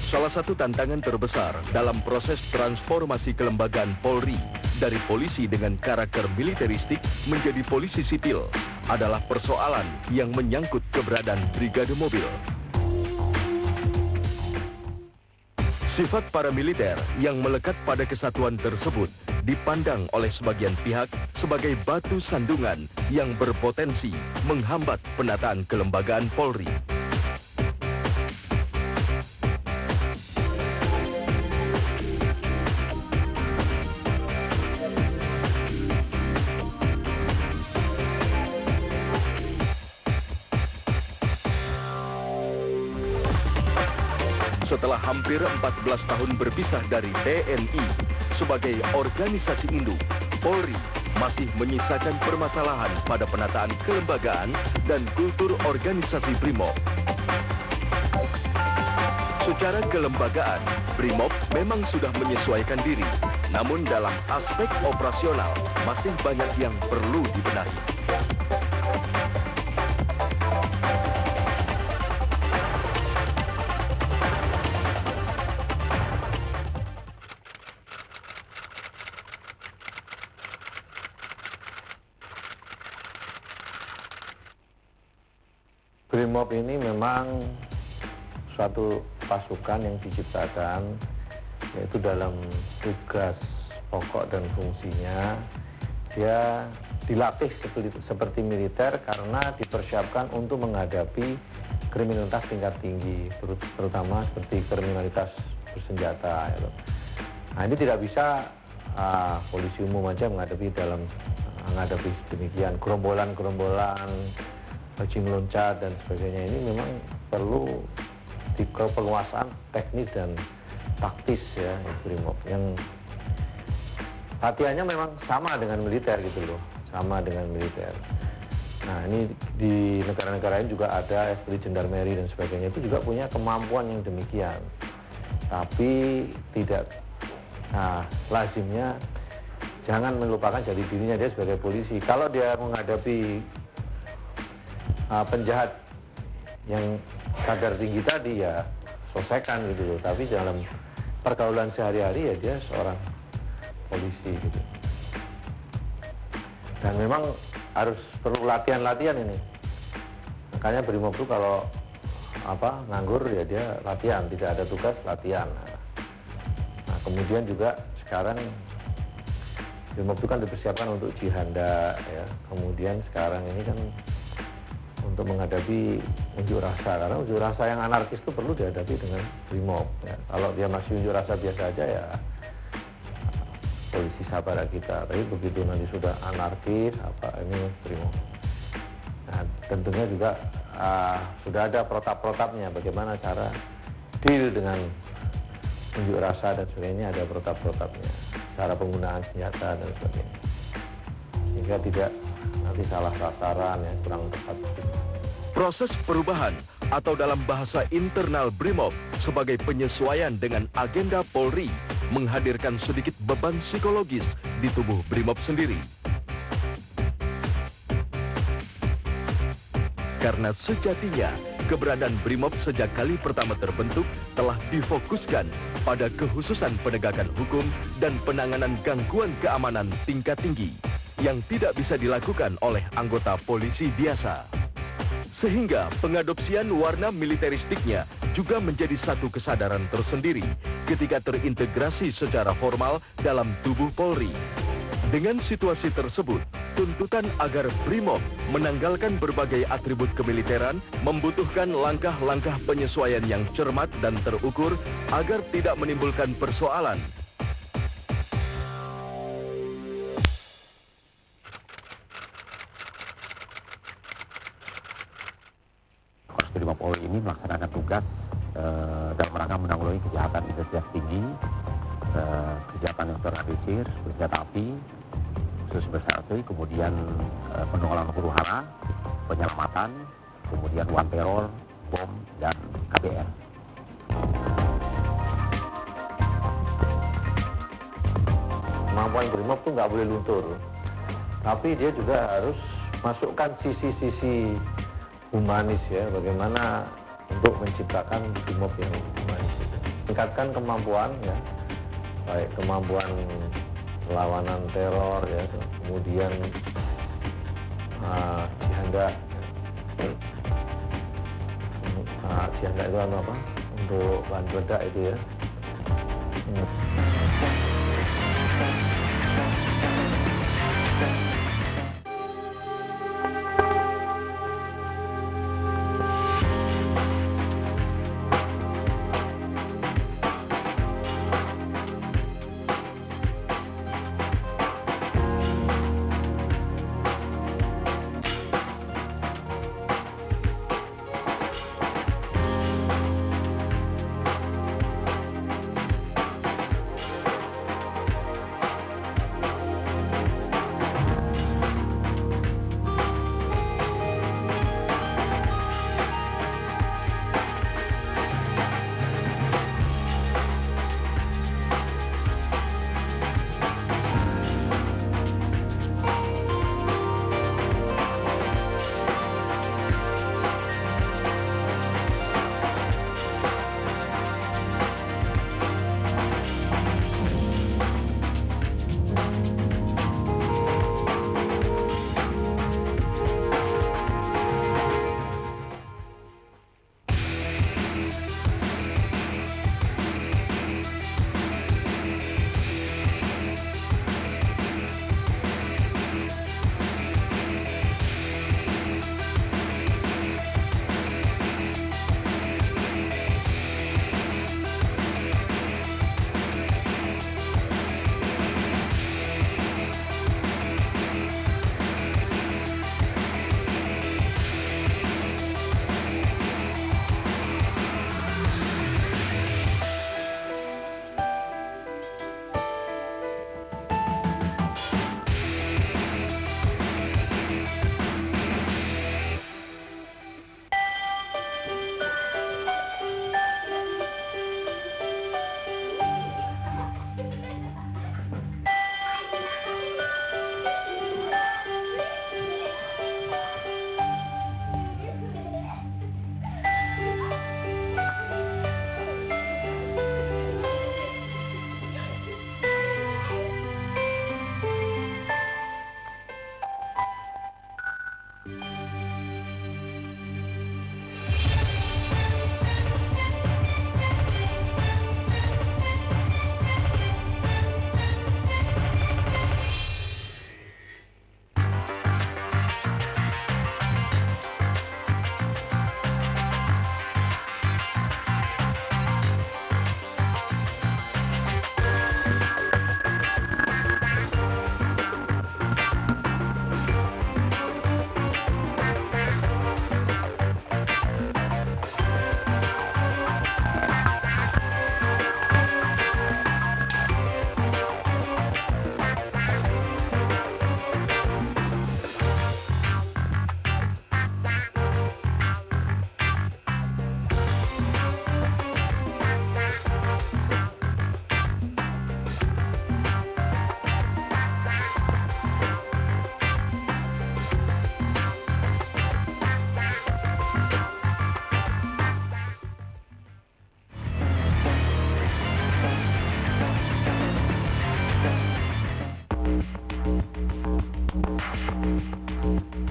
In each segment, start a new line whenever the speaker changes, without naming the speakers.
Salah satu tantangan terbesar dalam proses transformasi kelembagaan Polri dari polisi dengan karakter militeristik menjadi polisi sipil adalah persoalan yang menyangkut keberadaan brigade mobil. Sifat paramiliter yang melekat pada kesatuan tersebut dipandang oleh sebagian pihak sebagai batu sandungan yang berpotensi menghambat penataan kelembagaan Polri. Setelah hampir 14 tahun berpisah dari TNI sebagai organisasi induk, Polri masih menyisakan permasalahan pada penataan kelembagaan dan kultur organisasi BRIMOB. Secara kelembagaan, BRIMOB memang sudah menyesuaikan diri, namun dalam aspek operasional masih banyak yang perlu dibenahi.
BRIMOB ini memang suatu pasukan yang diciptakan, yaitu dalam tugas pokok dan fungsinya, dia dilatih seperti militer karena dipersiapkan untuk menghadapi kriminalitas tingkat tinggi, terutama seperti kriminalitas bersenjata. Nah, ini tidak bisa polisi umum aja menghadapi demikian gerombolan-gerombolan, bajing loncat dan sebagainya. Ini memang perlu penguasaan teknis dan taktis ya, BRIMOB yang latihannya memang sama dengan militer gitu loh, sama dengan militer. Nah, ini di negara-negara lain juga ada seperti gendarmeri dan sebagainya, itu juga punya kemampuan yang demikian. Tapi tidak, lazimnya jangan melupakan jati dirinya dia sebagai polisi. Kalau dia menghadapi penjahat yang kadar tinggi tadi, ya selesaikan gitu loh. Tapi dalam pergaulan sehari-hari ya dia seorang polisi gitu. Dan memang harus perlu latihan-latihan ini. Makanya BRIMOB itu kalau nganggur ya dia latihan, tidak ada tugas latihan. Nah, kemudian juga sekarang BRIMOB itu kan dipersiapkan untuk jihanda ya. Kemudian sekarang ini kan untuk menghadapi unjuk rasa, karena unjuk rasa yang anarkis itu perlu dihadapi dengan BRIMOB ya. Kalau dia masih unjuk rasa biasa aja ya polisi sabara kita, tapi begitu nanti sudah anarkis ini BRIMOB. Nah, tentunya juga sudah ada protap-protapnya, bagaimana cara deal dengan unjuk rasa dan sebagainya, ada protap-protapnya, cara penggunaan senjata dan sebagainya, sehingga tidak nanti salah sasaran ya, kurang tepat.
Proses perubahan atau dalam bahasa internal BRIMOB sebagai penyesuaian dengan agenda Polri menghadirkan sedikit beban psikologis di tubuh BRIMOB sendiri. Karena sejatinya keberadaan BRIMOB sejak kali pertama terbentuk telah difokuskan pada kekhususan penegakan hukum dan penanganan gangguan keamanan tingkat tinggi yang tidak bisa dilakukan oleh anggota polisi biasa. Sehingga pengadopsian warna militeristiknya juga menjadi satu kesadaran tersendiri ketika terintegrasi secara formal dalam tubuh Polri. Dengan situasi tersebut, tuntutan agar BRIMOB menanggalkan berbagai atribut kemiliteran membutuhkan langkah-langkah penyesuaian yang cermat dan terukur agar tidak menimbulkan persoalan.
Brimob Polri ini melaksanakan tugas dalam rangka menanggulangi kejahatan intensitas tinggi, kejahatan yang terorganisir, bersenjata api, khusus bersatu, kemudian penanggulangan huru-hara, penyelamatan, kemudian one terror, bom, dan KBR.
Kemampuan Brimob itu nggak boleh luntur, tapi dia juga harus masukkan sisi-sisi humanis ya, bagaimana untuk menciptakan Brimob yang humanis. Tingkatkan kemampuan ya, baik kemampuan perlawanan teror ya, kemudian jihanda. Jihanda itu apa? Untuk bahan peledak itu ya.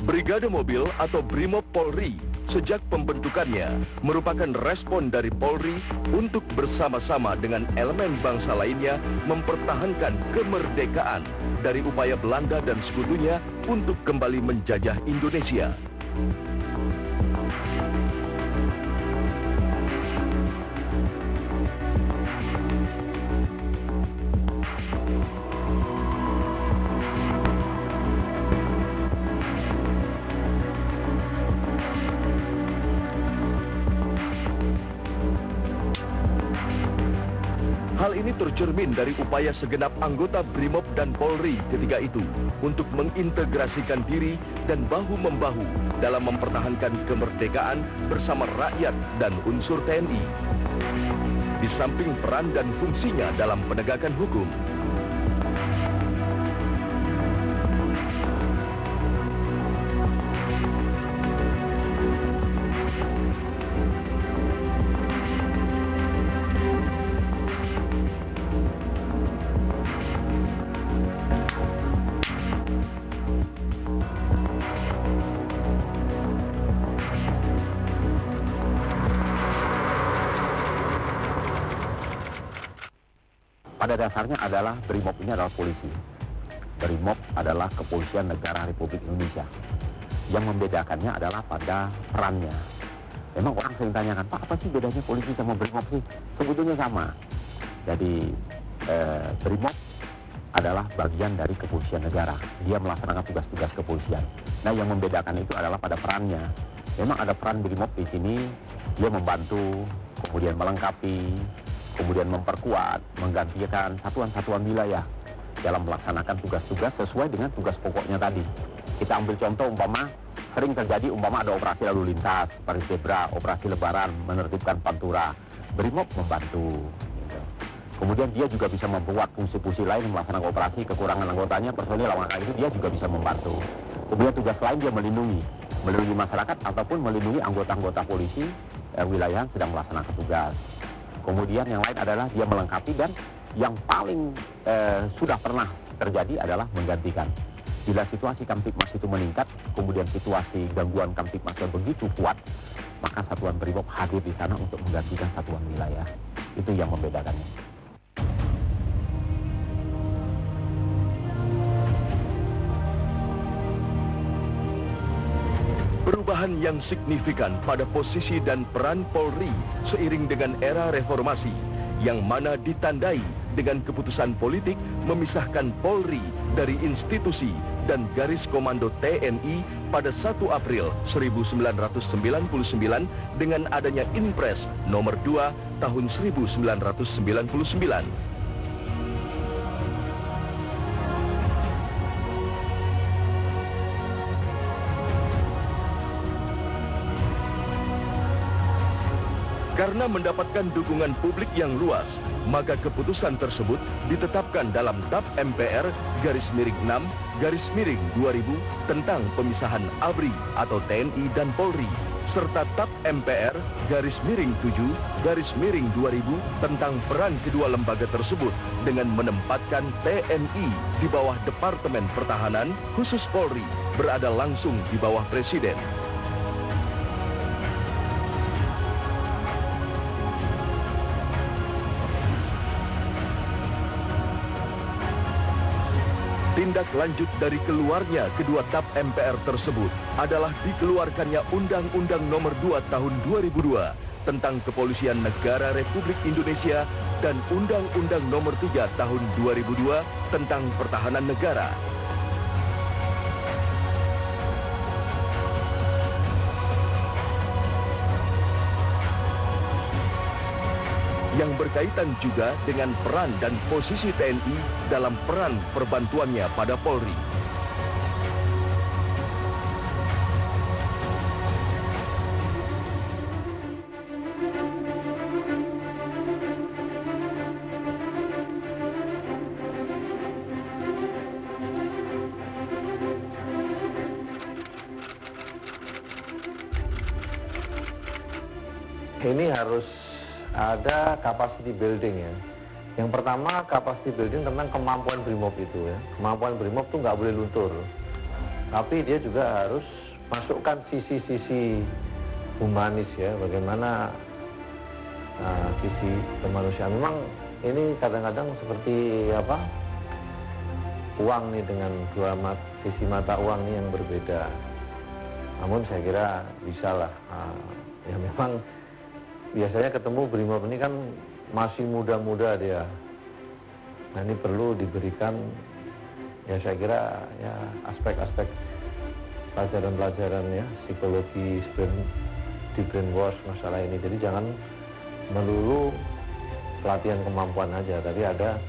Brigade Mobil atau Brimob Polri sejak pembentukannya merupakan respon dari Polri untuk bersama-sama dengan elemen bangsa lainnya mempertahankan kemerdekaan dari upaya Belanda dan sekutunya untuk kembali menjajah Indonesia. ini tercermin dari upaya segenap anggota BRIMOB dan Polri ketika itu untuk mengintegrasikan diri dan bahu-membahu dalam mempertahankan kemerdekaan bersama rakyat dan unsur TNI. Di samping peran dan fungsinya dalam penegakan hukum,
pada dasarnya adalah BRIMOB ini adalah polisi. BRIMOB adalah Kepolisian Negara Republik Indonesia. Yang membedakannya adalah pada perannya. Memang orang sering tanyakan, Pak, apa sih bedanya polisi sama BRIMOB sih? Sebetulnya sama. Jadi BRIMOB adalah bagian dari kepolisian negara. Dia melaksanakan tugas-tugas kepolisian. Nah, yang membedakan itu adalah pada perannya. Memang ada peran BRIMOB di sini, dia membantu, kemudian melengkapi, kemudian memperkuat, menggantikan satuan-satuan wilayah dalam melaksanakan tugas-tugas sesuai dengan tugas pokoknya tadi. Kita ambil contoh umpama, sering terjadi umpama ada operasi lalu lintas, seperti zebra, operasi lebaran, menertibkan pantura. BRIMOB membantu. Gitu. Kemudian dia juga bisa membuat fungsi-fungsi lain melaksanakan operasi, kekurangan anggotanya, personil lawan itu dia juga bisa membantu. Kemudian tugas lain dia melindungi masyarakat ataupun melindungi anggota-anggota polisi wilayah yang sedang melaksanakan tugas. Kemudian yang lain adalah dia melengkapi dan yang paling sudah pernah terjadi adalah menggantikan. Bila situasi Kamtibmas itu meningkat, kemudian situasi gangguan Kamtibmas begitu kuat, maka satuan BRIMOB hadir di sana untuk menggantikan satuan wilayah. Itu yang membedakannya.
perubahan yang signifikan pada posisi dan peran Polri seiring dengan era reformasi, yang mana ditandai dengan keputusan politik memisahkan Polri dari institusi dan garis komando TNI pada 1 April 1999 dengan adanya Inpres nomor 2 tahun 1999. Karena mendapatkan dukungan publik yang luas, maka keputusan tersebut ditetapkan dalam TAP MPR /6/2000 tentang pemisahan ABRI atau TNI dan Polri, serta TAP MPR /7/2000 tentang peran kedua lembaga tersebut dengan menempatkan TNI di bawah Departemen Pertahanan khusus Polri berada langsung di bawah Presiden. Tindak lanjut dari keluarnya kedua TAP MPR tersebut adalah dikeluarkannya Undang-Undang Nomor 2 Tahun 2002 tentang Kepolisian Negara Republik Indonesia dan Undang-Undang Nomor 3 Tahun 2002 tentang Pertahanan Negara. Yang berkaitan juga dengan peran dan posisi TNI dalam peran perbantuannya pada Polri.
Ini harus ada capacity building ya. Yang pertama capacity building tentang kemampuan BRIMOB itu ya. Kemampuan BRIMOB itu nggak boleh luntur. Tapi dia juga harus masukkan sisi-sisi humanis ya. Bagaimana sisi kemanusiaan. Memang ini kadang-kadang seperti apa? Uang nih dengan sisi mata uang nih yang berbeda. Namun saya kira bisa lah. Ya memang biasanya ketemu BRIMOB ini kan masih muda-muda dia. Nah ini perlu diberikan, ya saya kira ya aspek-aspek pelajaran-pelajaran ya, psikologi, di brainwash masalah ini. Jadi jangan melulu pelatihan kemampuan aja, tapi ada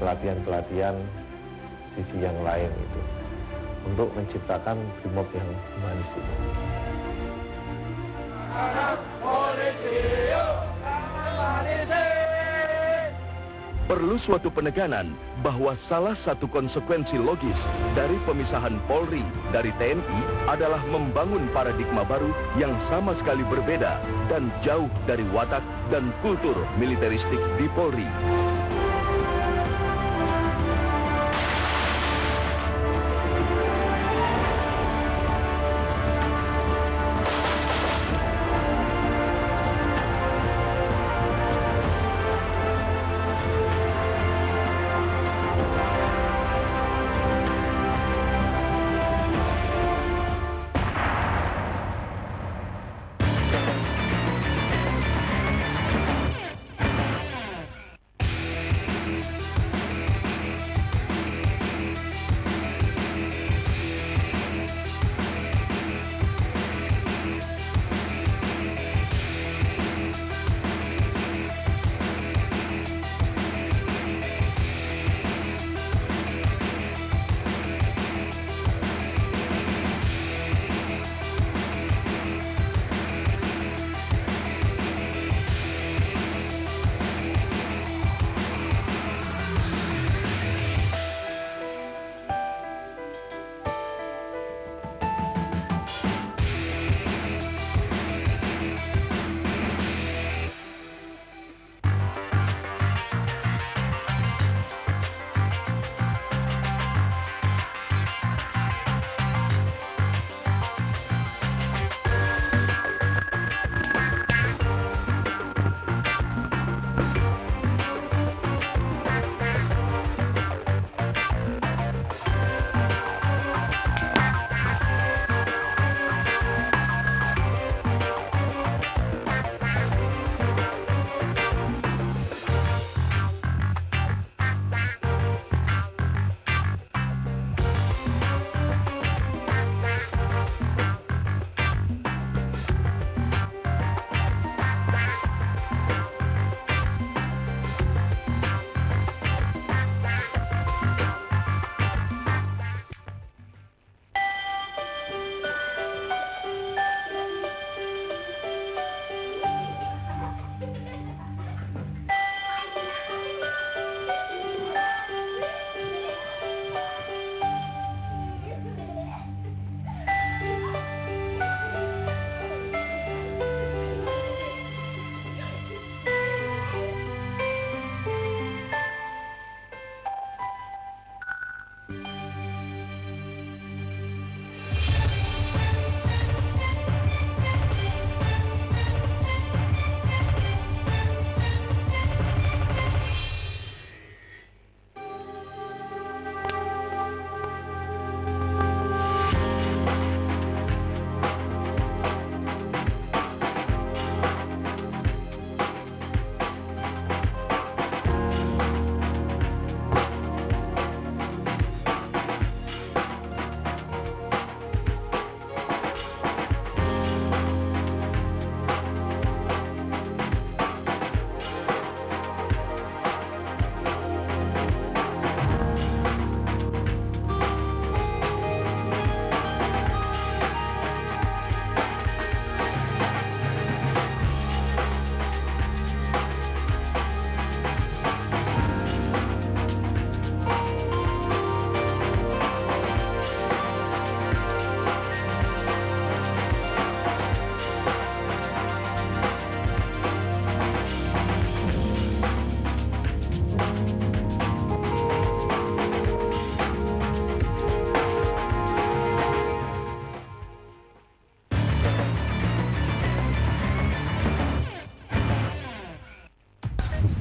pelatihan-pelatihan sisi yang lain itu untuk menciptakan BRIMOB yang humanis itu.
Perlu suatu penekanan bahwa salah satu konsekuensi logis dari pemisahan Polri dari TNI adalah membangun paradigma baru yang sama sekali berbeda dan jauh dari watak dan kultur militeristik di Polri.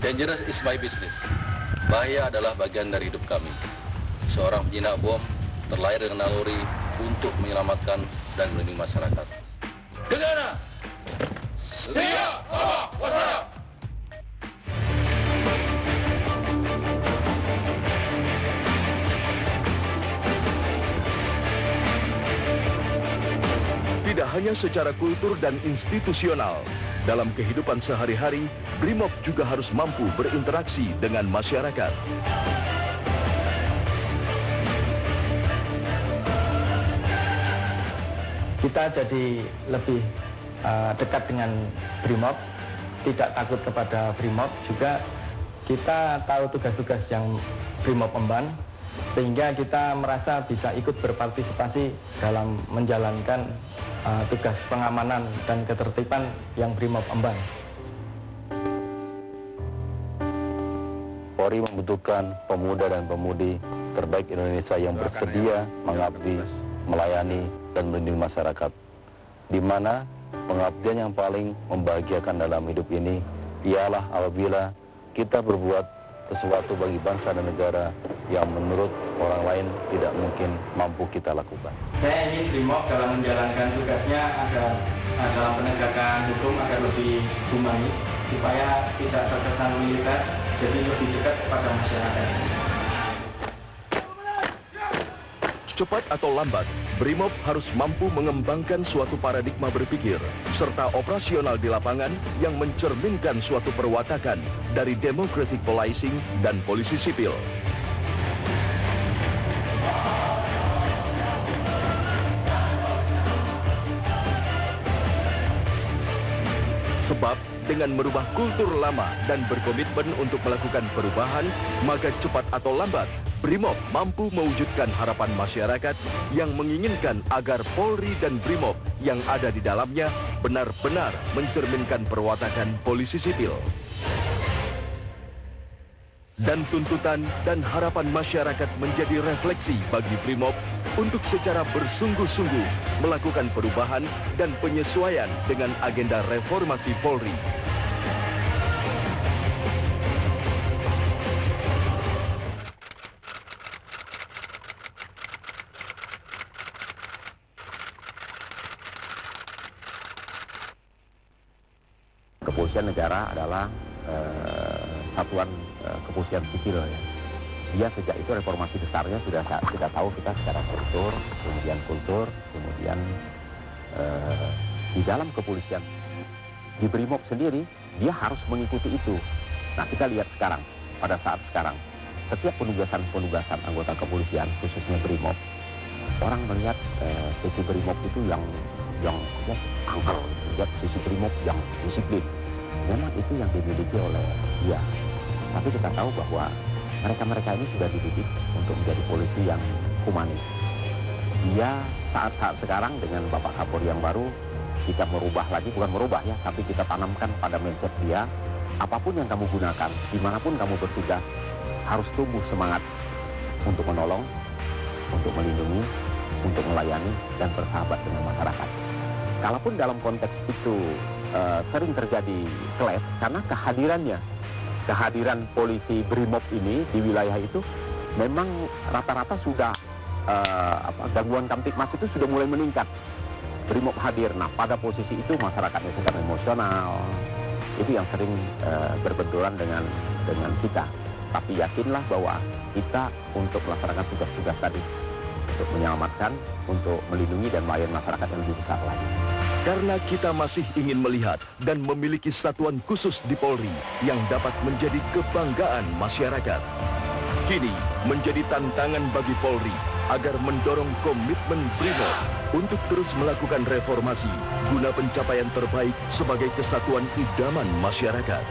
Dangerous is my business. Bahaya adalah bagian dari hidup kami. Seorang penjinak bom terlahir dengan naluri untuk menyelamatkan dan melindungi masyarakat. Gegana! Siap! Waspada!
Tidak hanya secara kultur dan institusional, dalam kehidupan sehari-hari, BRIMOB juga harus mampu berinteraksi dengan masyarakat.
Kita jadi lebih dekat dengan BRIMOB, tidak takut kepada BRIMOB, juga kita tahu tugas-tugas yang BRIMOB emban, sehingga kita merasa bisa ikut berpartisipasi dalam menjalankan tugas pengamanan dan ketertiban yang BRIMOB emban.
Polri membutuhkan pemuda dan pemudi terbaik Indonesia yang bersedia mengabdi, melayani, dan melindungi masyarakat, di mana pengabdian yang paling membahagiakan dalam hidup ini ialah apabila kita berbuat sesuatu bagi bangsa dan negara yang menurut orang lain tidak mungkin mampu kita lakukan.
Saya ingin BRIMOB dalam menjalankan tugasnya agar dalam penegakan hukum agar lebih humanis, supaya tidak terkesan militer, jadi lebih dekat kepada masyarakat.
Cepat atau lambat, BRIMOB harus mampu mengembangkan suatu paradigma berpikir serta operasional di lapangan yang mencerminkan suatu perwatakan dari democratic policing dan polisi sipil. Sebab dengan merubah kultur lama dan berkomitmen untuk melakukan perubahan, maka cepat atau lambat, BRIMOB mampu mewujudkan harapan masyarakat yang menginginkan agar Polri dan BRIMOB yang ada di dalamnya benar-benar mencerminkan perwatakan polisi sipil. Dan tuntutan dan harapan masyarakat menjadi refleksi bagi BRIMOB untuk secara bersungguh-sungguh melakukan perubahan dan penyesuaian dengan agenda reformasi Polri.
Kepolisian negara adalah satuan kepolisian sipil ya. Dia sejak itu reformasi besarnya sudah tahu kita secara kultur, kemudian di dalam kepolisian di BRIMOB sendiri dia harus mengikuti itu. Nah kita lihat sekarang, pada saat sekarang setiap penugasan anggota kepolisian khususnya BRIMOB, orang melihat sisi BRIMOB itu yang angker, lihat sisi BRIMOB yang disiplin. Memang itu yang dimiliki oleh dia. Tapi kita tahu bahwa mereka ini sudah dididik untuk menjadi polisi yang humanis. Dia saat-saat sekarang dengan Bapak Kapolri yang baru, kita merubah lagi, bukan merubah ya, tapi kita tanamkan pada mindset dia, apapun yang kamu gunakan, dimanapun kamu bertugas, harus tumbuh semangat untuk menolong, untuk melindungi, untuk melayani, dan bersahabat dengan masyarakat. Kalaupun dalam konteks itu sering terjadi clash, karena kehadiran polisi BRIMOB ini di wilayah itu memang rata-rata sudah gangguan kamtipmas itu sudah mulai meningkat. BRIMOB hadir, nah pada posisi itu masyarakatnya sedang emosional, itu yang sering berbenturan dengan kita. Tapi yakinlah bahwa kita untuk melaksanakan tugas-tugas tadi, untuk menyelamatkan, untuk melindungi dan melayani masyarakat yang lebih besar lagi.
Karena kita masih ingin melihat dan memiliki satuan khusus di Polri yang dapat menjadi kebanggaan masyarakat. Kini menjadi tantangan bagi Polri agar mendorong komitmen BRIMOB untuk terus melakukan reformasi guna pencapaian terbaik sebagai kesatuan idaman masyarakat.